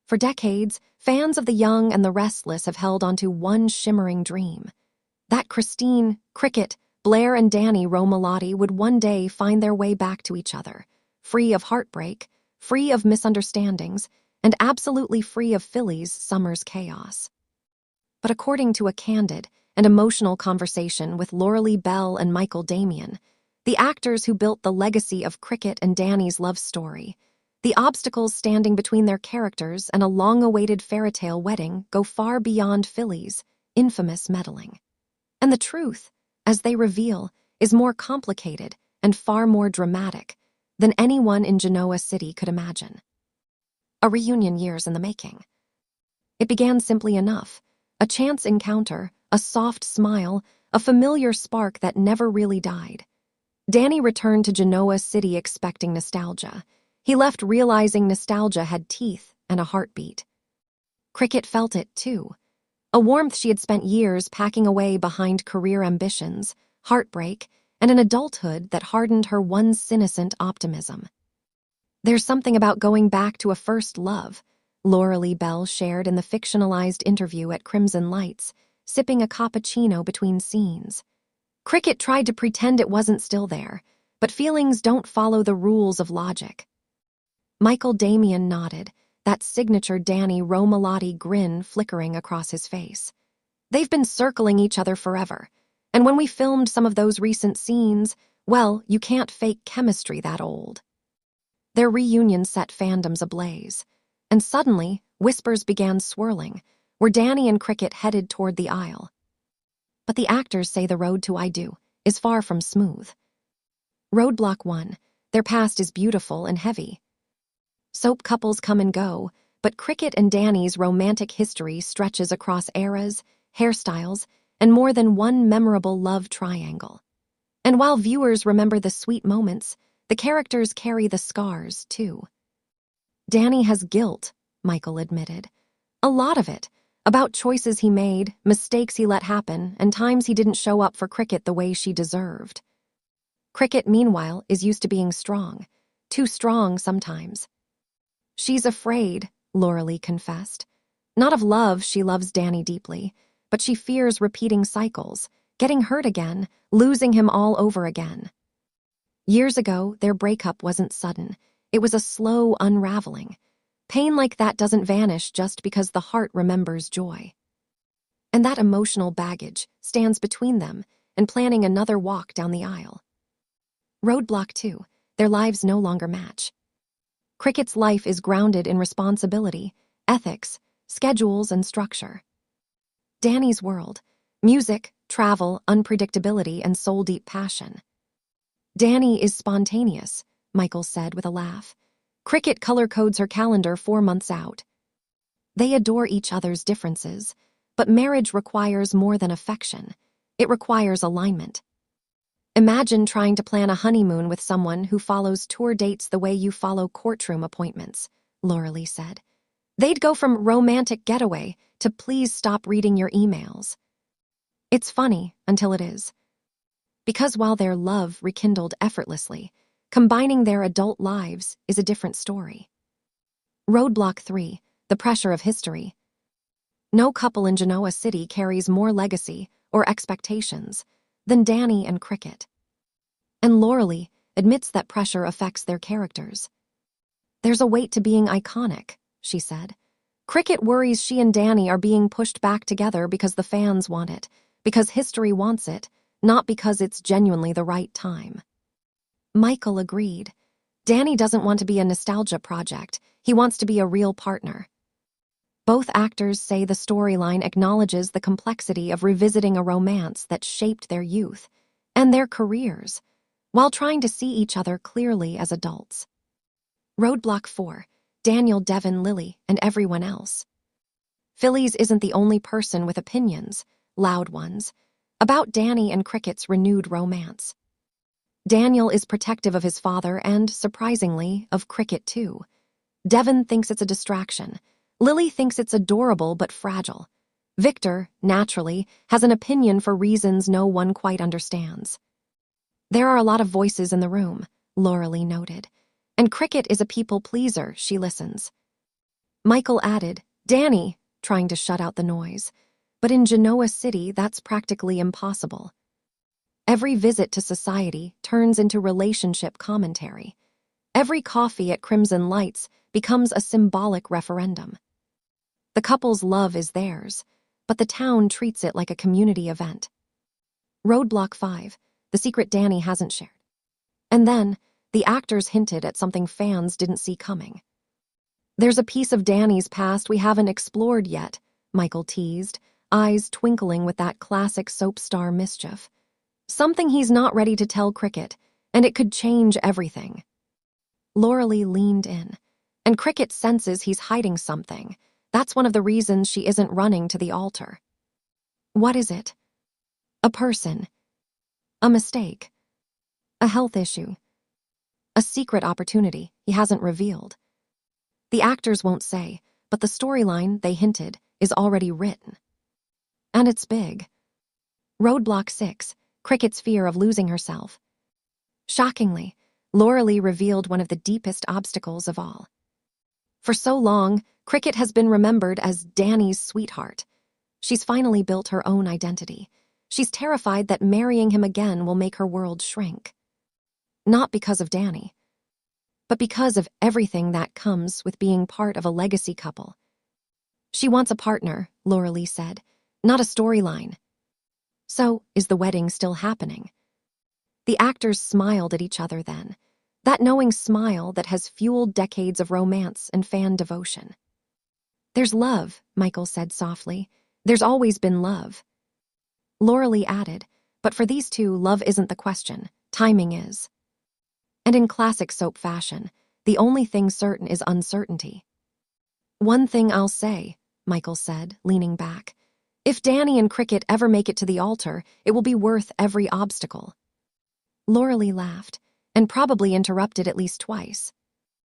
For decades, fans of the young and the restless have held onto one shimmering dream. That Christine, Cricket, Blair and Danny Roadblocks would one day find their way back to each other, free of heartbreak, free of misunderstandings, and absolutely free of Philly's summer's chaos. But according to a candid and emotional conversation with Lauralee Bell and Michael Damian, the actors who built the legacy of Cricket and Danny's love story, the obstacles standing between their characters and a long-awaited fairytale wedding go far beyond Philly's infamous meddling. And the truth, as they reveal, is more complicated and far more dramatic than anyone in Genoa City could imagine. A reunion years in the making. It began simply enough, a chance encounter, a soft smile, a familiar spark that never really died. Danny returned to Genoa City expecting nostalgia. He left realizing nostalgia had teeth and a heartbeat. Cricket felt it, too. A warmth she had spent years packing away behind career ambitions, heartbreak, and an adulthood that hardened her once innocent optimism. There's something about going back to a first love, Lauralee Bell shared in the fictionalized interview at Crimson Lights, sipping a cappuccino between scenes. Cricket tried to pretend it wasn't still there, but feelings don't follow the rules of logic. Michael Damian nodded, that signature Danny Roadblocks grin flickering across his face. They've been circling each other forever, and when we filmed some of those recent scenes, well, you can't fake chemistry that old. Their reunion set fandoms ablaze, and suddenly, whispers began swirling, where Danny and Cricket headed toward the aisle. But the actors say the road to I Do is far from smooth. Roadblock 1, their past is beautiful and heavy. Soap couples come and go, but Cricket and Danny's romantic history stretches across eras, hairstyles, and more than one memorable love triangle. And while viewers remember the sweet moments, the characters carry the scars, too. Danny has guilt, Michael admitted. A lot of it, about choices he made, mistakes he let happen, and times he didn't show up for Cricket the way she deserved. Cricket, meanwhile, is used to being strong. Too strong sometimes. She's afraid, Lauralee confessed. Not of love, she loves Danny deeply, but she fears repeating cycles, getting hurt again, losing him all over again. Years ago, their breakup wasn't sudden. It was a slow unraveling. Pain like that doesn't vanish just because the heart remembers joy. And that emotional baggage stands between them and planning another walk down the aisle. Roadblock 2, their lives no longer match. Cricket's life is grounded in responsibility, ethics, schedules, and structure. Danny's world, music, travel, unpredictability, and soul-deep passion. Danny is spontaneous, Michael said with a laugh. Cricket color codes her calendar 4 months out. They adore each other's differences, but marriage requires more than affection. It requires alignment. Imagine trying to plan a honeymoon with someone who follows tour dates the way you follow courtroom appointments, Lauralee said. They'd go from romantic getaway to please stop reading your emails. It's funny until it is. Because while their love rekindled effortlessly, combining their adult lives is a different story. Roadblock 3, the pressure of history. No couple in Genoa City carries more legacy or expectations than Danny and Cricket. And Lauralee admits that pressure affects their characters. There's a weight to being iconic, she said. Cricket worries she and Danny are being pushed back together because the fans want it, because history wants it, not because it's genuinely the right time. Michael agreed. Danny doesn't want to be a nostalgia project. He wants to be a real partner. Both actors say the storyline acknowledges the complexity of revisiting a romance that shaped their youth and their careers, while trying to see each other clearly as adults. Roadblock 4, Daniel, Devin, Lily, and everyone else. Phillies isn't the only person with opinions, loud ones, about Danny and Cricket's renewed romance. Daniel is protective of his father and, surprisingly, of Cricket too. Devin thinks it's a distraction. Lily thinks it's adorable but fragile. Victor, naturally, has an opinion for reasons no one quite understands. There are a lot of voices in the room, Lauralee noted, and Cricket is a people pleaser, she listens. Michael added, Danny, trying to shut out the noise. But in Genoa City, that's practically impossible. Every visit to society turns into relationship commentary. Every coffee at Crimson Lights becomes a symbolic referendum. The couple's love is theirs, but the town treats it like a community event. Roadblock 5, the secret Danny hasn't shared. And then, the actors hinted at something fans didn't see coming. There's a piece of Danny's past we haven't explored yet, Michael teased, eyes twinkling with that classic soap star mischief. Something he's not ready to tell Cricket, and it could change everything. Lauralee leaned in, and Cricket senses he's hiding something. That's one of the reasons she isn't running to the altar. What is it? A person. A mistake. A health issue. A secret opportunity he hasn't revealed. The actors won't say, but the storyline, they hinted, is already written. And it's big. Roadblock 6, Cricket's fear of losing herself. Shockingly, Lauralee revealed one of the deepest obstacles of all. For so long, Cricket has been remembered as Danny's sweetheart. She's finally built her own identity. She's terrified that marrying him again will make her world shrink. Not because of Danny, but because of everything that comes with being part of a legacy couple. She wants a partner, Lauralee said, not a storyline. So, is the wedding still happening? The actors smiled at each other then, that knowing smile that has fueled decades of romance and fan devotion. There's love, Michael said softly. There's always been love. Lauralee added, but for these two, love isn't the question. Timing is. And in classic soap fashion, the only thing certain is uncertainty. One thing I'll say, Michael said, leaning back. If Danny and Cricket ever make it to the altar, it will be worth every obstacle. Lauralee laughed, and probably interrupted at least twice.